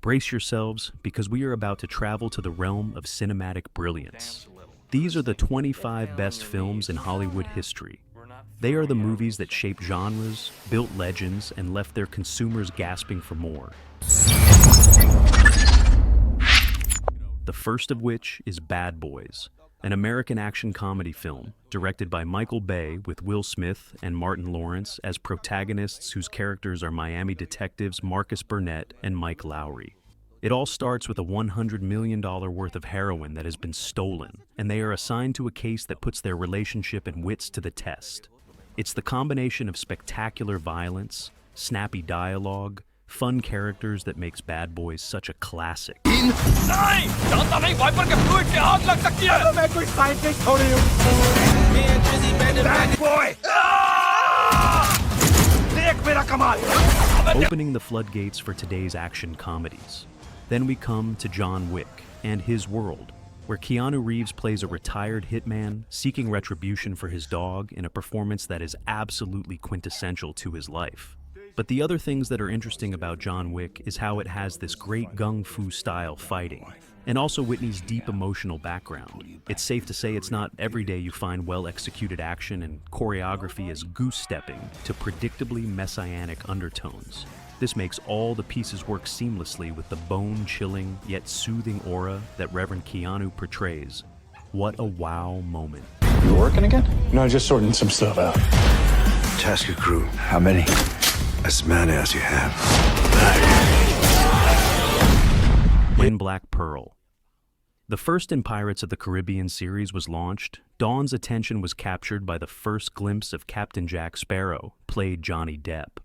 Brace yourselves, because we are about to travel to the realm of cinematic brilliance. These are the 25 best films in Hollywood history. They are the movies that shaped genres, built legends, and left their consumers gasping for more. The first of which is Bad Boys, an American action comedy film directed by Michael Bay with Will Smith and Martin Lawrence as protagonists whose characters are Miami detectives Marcus Burnett and Mike Lowry. It all starts with a $100 million worth of heroin that has been stolen, and they are assigned to a case that puts their relationship and wits to the test. It's the combination of spectacular violence, snappy dialogue, fun characters that makes Bad Boys such a classic. Opening the floodgates for today's action comedies. Then we come to John Wick and His World, where Keanu Reeves plays a retired hitman seeking retribution for his dog in a performance that is absolutely quintessential to his life. But the other things that are interesting about John Wick is how it has this great gung fu style fighting, and also Whitney's deep emotional background. It's safe to say it's not every day you find well-executed action and choreography as goose-stepping to predictably messianic undertones. This makes all the pieces work seamlessly with the bone-chilling yet soothing aura that Reverend Keanu portrays. What a wow moment. You working again? No, just sorting some stuff out. Task your crew. How many? As many as you have. In Black Pearl. The first in Pirates of the Caribbean series was launched, Dawn's attention was captured by the first glimpse of Captain Jack Sparrow, played Johnny Depp.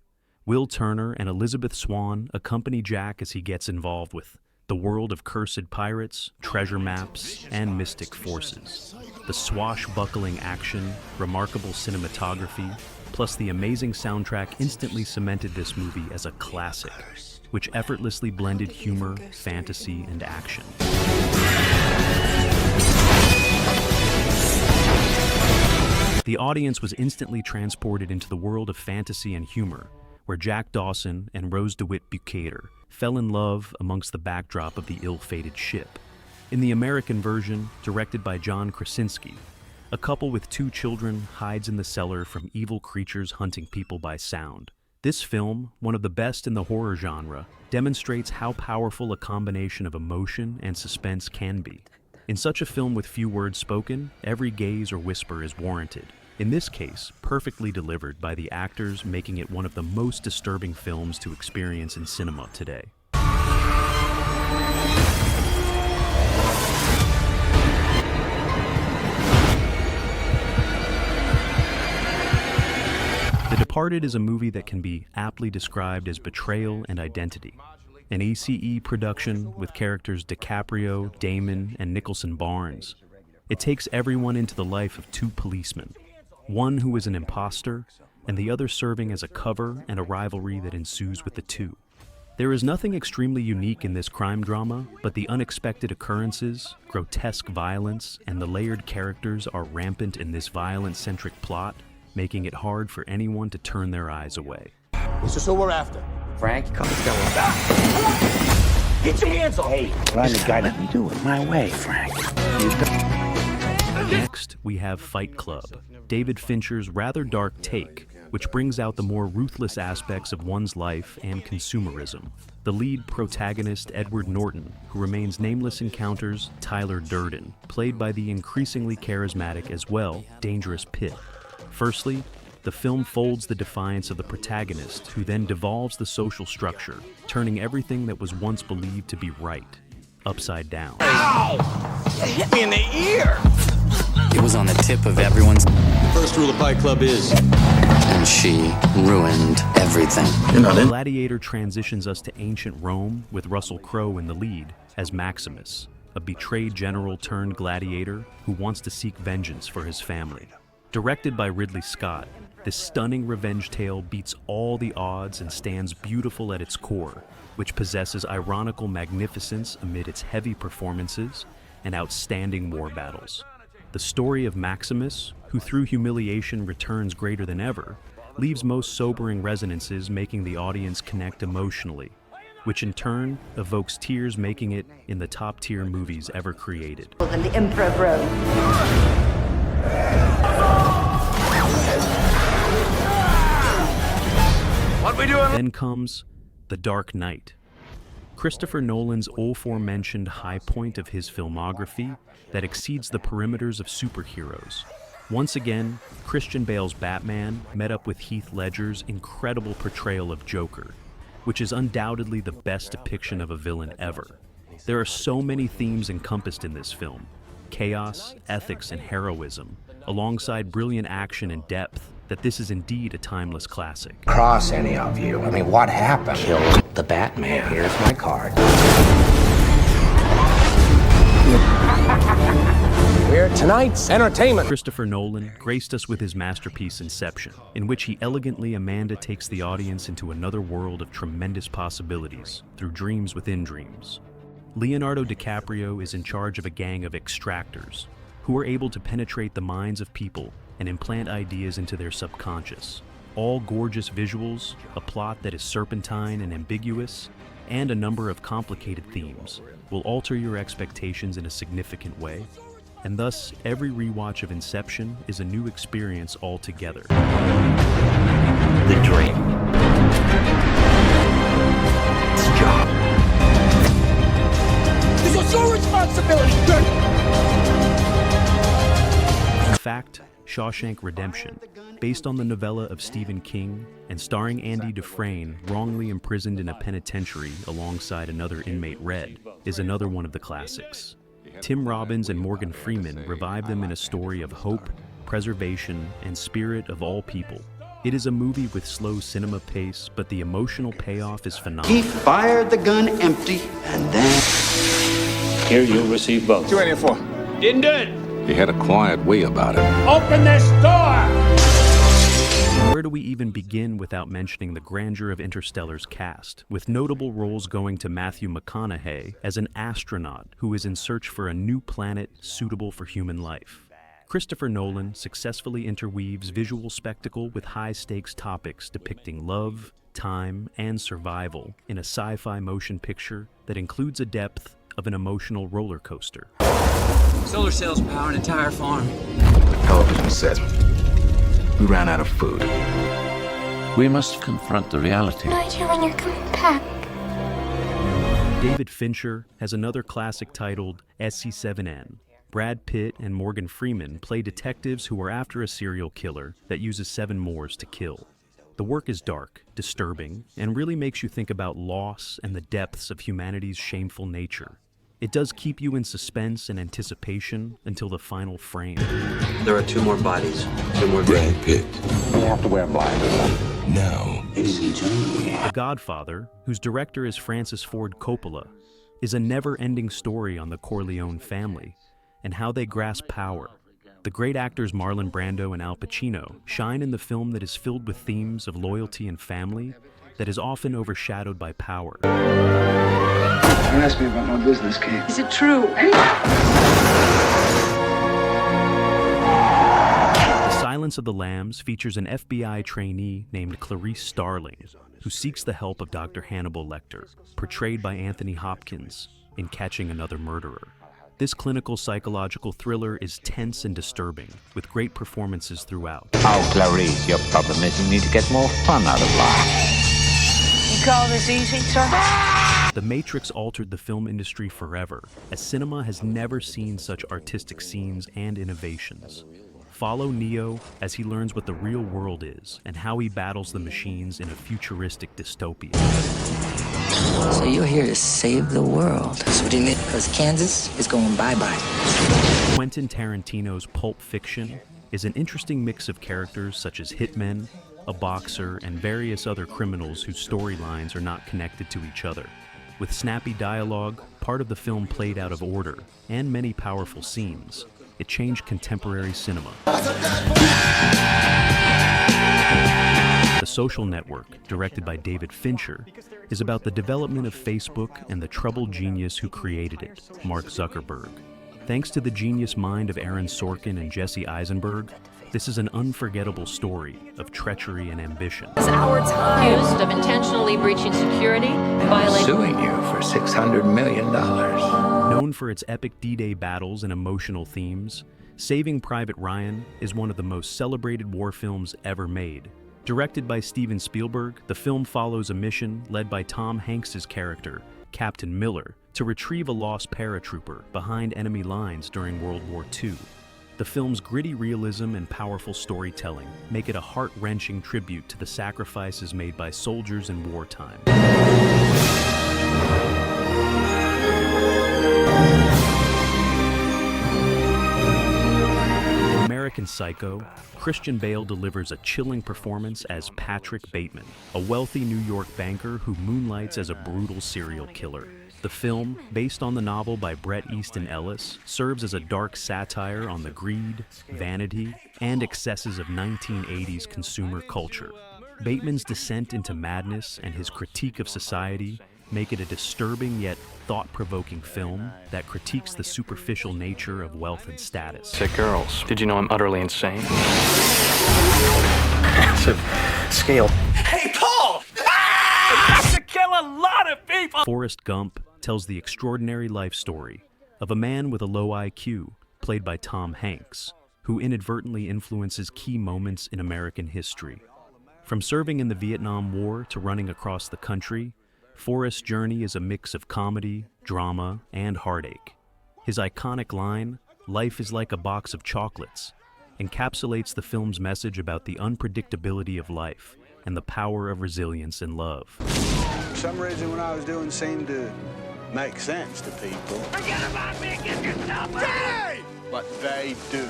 Will Turner and Elizabeth Swann accompany Jack as he gets involved with the world of cursed pirates, treasure maps, and mystic forces. The swashbuckling action, remarkable cinematography, plus the amazing soundtrack instantly cemented this movie as a classic, which effortlessly blended humor, fantasy, and action. The audience was instantly transported into the world of fantasy and humor, where Jack Dawson and Rose DeWitt Bukater fell in love amongst the backdrop of the ill-fated ship. In the American version, directed by John Krasinski, a couple with 2 children hides in the cellar from evil creatures hunting people by sound. This film, one of the best in the horror genre, demonstrates how powerful a combination of emotion and suspense can be. In such a film with few words spoken, every gaze or whisper is warranted. In this case, perfectly delivered by the actors, making it one of the most disturbing films to experience in cinema today. The Departed is a movie that can be aptly described as betrayal and identity. An ACE production with characters DiCaprio, Damon, and Nicholson Barnes. It takes everyone into the life of 2 policemen, one who is an imposter, and the other serving as a cover and a rivalry that ensues with the 2. There is nothing extremely unique in this crime drama, but the unexpected occurrences, grotesque violence, and the layered characters are rampant in this violence-centric plot, making it hard for anyone to turn their eyes away. This is who we're after. Frank, come on. Get your hands off! Hey, I'm the guy. Let me do it my way, Frank. Next, we have Fight Club, David Fincher's rather dark take, which brings out the more ruthless aspects of one's life and consumerism. The lead protagonist, Edward Norton, who remains nameless, encounters Tyler Durden, played by the increasingly charismatic as well, Dangerous Pitt. Firstly, the film folds the defiance of the protagonist, who then devolves the social structure, turning everything that was once believed to be right, upside down. Ow! You hit me in the ear! It was on the tip of everyone's... The first rule of Fight Club is... And she ruined everything. Gladiator transitions us to ancient Rome with Russell Crowe in the lead as Maximus, a betrayed general turned gladiator who wants to seek vengeance for his family. Directed by Ridley Scott, this stunning revenge tale beats all the odds and stands beautiful at its core, which possesses ironical magnificence amid its heavy performances and outstanding war battles. The story of Maximus, who through humiliation returns greater than ever, leaves most sobering resonances, making the audience connect emotionally. which in turn evokes tears, making it in the top-tier movies ever created. Than the Emperor of Rome. What we doing? Then comes The Dark Knight, Christopher Nolan's aforementioned high point of his filmography that exceeds the perimeters of superheroes. Once again, Christian Bale's Batman met up with Heath Ledger's incredible portrayal of Joker, which is undoubtedly the best depiction of a villain ever. There are so many themes encompassed in this film: chaos, ethics, and heroism, alongside brilliant action and depth, that this is indeed a timeless classic. Cross any of you. I mean, what happened? Killed the Batman. Here's my card. We're tonight's entertainment. Christopher Nolan graced us with his masterpiece Inception, in which he elegantly takes the audience into another world of tremendous possibilities through dreams within dreams. Leonardo DiCaprio is in charge of a gang of extractors who are able to penetrate the minds of people and implant ideas into their subconscious. All gorgeous visuals, a plot that is serpentine and ambiguous, and a number of complicated themes will alter your expectations in a significant way. And thus, every rewatch of Inception is a new experience altogether. The dream. It's a job. This was your responsibility. In fact, Shawshank Redemption, based on the novella of Stephen King and starring Andy Dufresne, wrongly imprisoned in a penitentiary alongside another inmate, Red, is another one of the classics. Tim Robbins and Morgan Freeman revive them in a story of hope, preservation, and spirit of all people. It is a movie with slow cinema pace, but the emotional payoff is phenomenal. He fired the gun empty, and then... Here you'll receive both. 2 and 4. Didn't do it. He had a quiet way about it. Open this door. Where do we even begin without mentioning the grandeur of Interstellar's cast, with notable roles going to Matthew McConaughey as an astronaut who is in search for a new planet suitable for human life. Christopher Nolan successfully interweaves visual spectacle with high-stakes topics depicting love, time, and survival in a sci-fi motion picture that includes a depth of an emotional roller coaster. Solar cells power an entire farm. Television said we ran out of food. We must confront the reality. No idea when you're coming back. David Fincher has another classic titled SC7N. Brad Pitt and Morgan Freeman play detectives who are after a serial killer that uses 7 Moors to kill. The work is dark, disturbing, and really makes you think about loss and the depths of humanity's shameful nature. It does keep you in suspense and anticipation until the final frame. There are 2 more bodies. 2 more Brad Pitt. You have to wear blinders. Now. The Godfather, whose director is Francis Ford Coppola, is a never-ending story on the Corleone family and how they grasp power. The great actors Marlon Brando and Al Pacino shine in the film that is filled with themes of loyalty and family that is often overshadowed by power. Don't ask me about my business, Kate. Is it true? The Silence of the Lambs features an FBI trainee named Clarice Starling, who seeks the help of Dr. Hannibal Lecter, portrayed by Anthony Hopkins, in catching another murderer. This clinical psychological thriller is tense and disturbing, with great performances throughout. Oh, Clarice, your problem is you need to get more fun out of life. You call this easy, sir? The Matrix altered the film industry forever, as cinema has never seen such artistic scenes and innovations. Follow Neo as he learns what the real world is and how he battles the machines in a futuristic dystopia. So you're here to save the world. That's what you mean. Because Kansas is going bye-bye. Quentin Tarantino's Pulp Fiction is an interesting mix of characters such as hitmen, a boxer, and various other criminals whose storylines are not connected to each other. With snappy dialogue, part of the film played out of order, and many powerful scenes, it changed contemporary cinema. The Social Network, directed by David Fincher, is about the development of Facebook and the troubled genius who created it, Mark Zuckerberg. Thanks to the genius mind of Aaron Sorkin and Jesse Eisenberg, This is an unforgettable story of treachery and ambition. It's our time. Accused of intentionally breaching security, violating... Suing you for $600 million. Known for its epic D-Day battles and emotional themes, Saving Private Ryan is one of the most celebrated war films ever made. Directed by Steven Spielberg, the film follows a mission led by Tom Hanks's character, Captain Miller, to retrieve a lost paratrooper behind enemy lines during World War II. The film's gritty realism and powerful storytelling make it a heart-wrenching tribute to the sacrifices made by soldiers in wartime. In American Psycho, Christian Bale delivers a chilling performance as Patrick Bateman, a wealthy New York banker who moonlights as a brutal serial killer. The film, based on the novel by Bret Easton Ellis, serves as a dark satire on the greed, vanity, and excesses of 1980s consumer culture. Bateman's descent into madness and his critique of society make it a disturbing yet thought-provoking film that critiques the superficial nature of wealth and status. Say, girls, did you know I'm utterly insane? Massive scale. Hey, Paul! I have to kill a lot of people! Forrest Gump tells the extraordinary life story of a man with a low IQ, played by Tom Hanks, who inadvertently influences key moments in American history. From serving in the Vietnam War to running across the country, Forrest's journey is a mix of comedy, drama, and heartache. His iconic line, "Life is like a box of chocolates," encapsulates the film's message about the unpredictability of life and the power of resilience and love. For some reason, what I was doing seemed to make sense to people. Forget about me and get yourself out! But they do.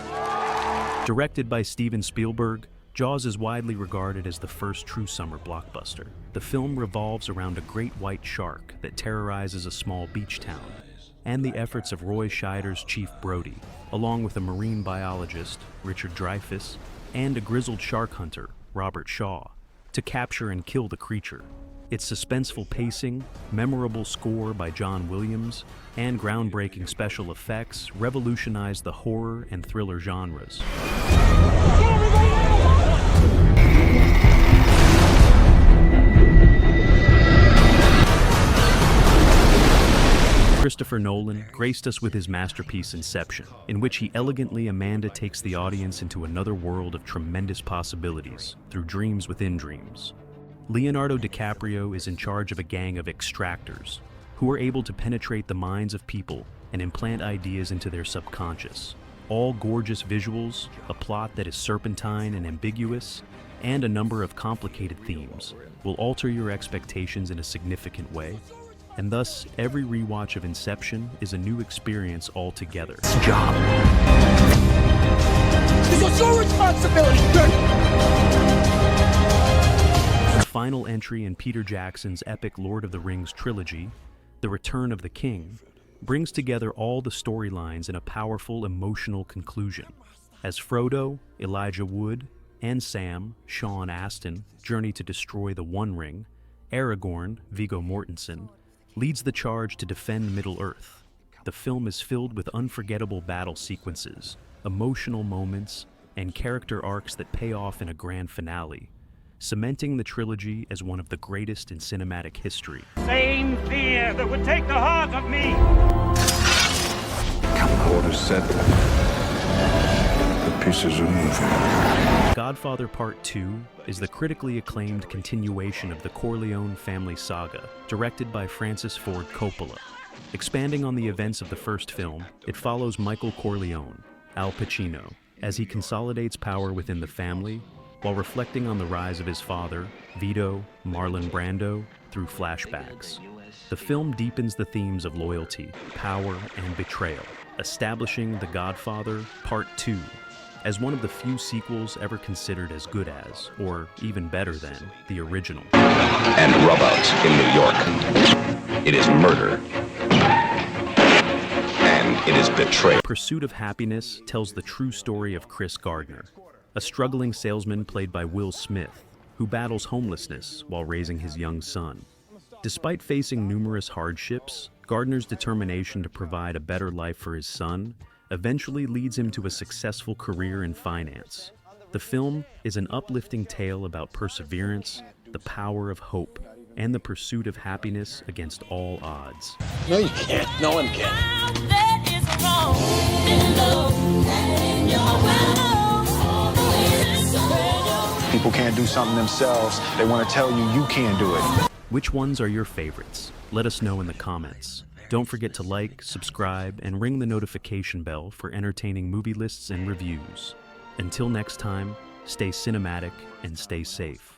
Directed by Steven Spielberg, Jaws is widely regarded as the first true summer blockbuster. The film revolves around a great white shark that terrorizes a small beach town, and the efforts of Roy Scheider's Chief Brody, along with a marine biologist, Richard Dreyfuss, and a grizzled shark hunter, Robert Shaw, to capture and kill the creature. Its suspenseful pacing, memorable score by John Williams, and groundbreaking special effects revolutionized the horror and thriller genres. Christopher Nolan graced us with his masterpiece Inception, in which he elegantly takes the audience into another world of tremendous possibilities through dreams within dreams. Leonardo DiCaprio is in charge of a gang of extractors who are able to penetrate the minds of people and implant ideas into their subconscious. All gorgeous visuals, a plot that is serpentine and ambiguous, and a number of complicated themes will alter your expectations in a significant way. And thus, every rewatch of Inception is a new experience altogether. Job. This was your responsibility! The final entry in Peter Jackson's epic Lord of the Rings trilogy, The Return of the King, brings together all the storylines in a powerful emotional conclusion. As Frodo, Elijah Wood, and Sam, Sean Astin, journey to destroy the One Ring, Aragorn, Viggo Mortensen, leads the charge to defend Middle-earth. The film is filled with unforgettable battle sequences, emotional moments, and character arcs that pay off in a grand finale, cementing the trilogy as one of the greatest in cinematic history. Same fear that would take the heart of me! Orders set. The pieces are moving. Godfather Part II is the critically acclaimed continuation of the Corleone family saga, directed by Francis Ford Coppola. Expanding on the events of the first film, it follows Michael Corleone, Al Pacino, as he consolidates power within the family while reflecting on the rise of his father, Vito, Marlon Brando, through flashbacks. The film deepens the themes of loyalty, power, and betrayal, establishing The Godfather Part II as one of the few sequels ever considered as good as, or even better than, the original. And rubouts in New York. It is murder. And it is betrayal. Pursuit of Happyness tells the true story of Chris Gardner, a struggling salesman played by Will Smith, who battles homelessness while raising his young son. Despite facing numerous hardships, Gardner's determination to provide a better life for his son eventually leads him to a successful career in finance. The film is an uplifting tale about perseverance, the power of hope, and the pursuit of happiness against all odds. No, you can't. No one can. People can't do something themselves. They want to tell you you can't do it. Which ones are your favorites? Let us know in the comments. Don't forget to like, subscribe, and ring the notification bell for entertaining movie lists and reviews. Until next time, stay cinematic and stay safe.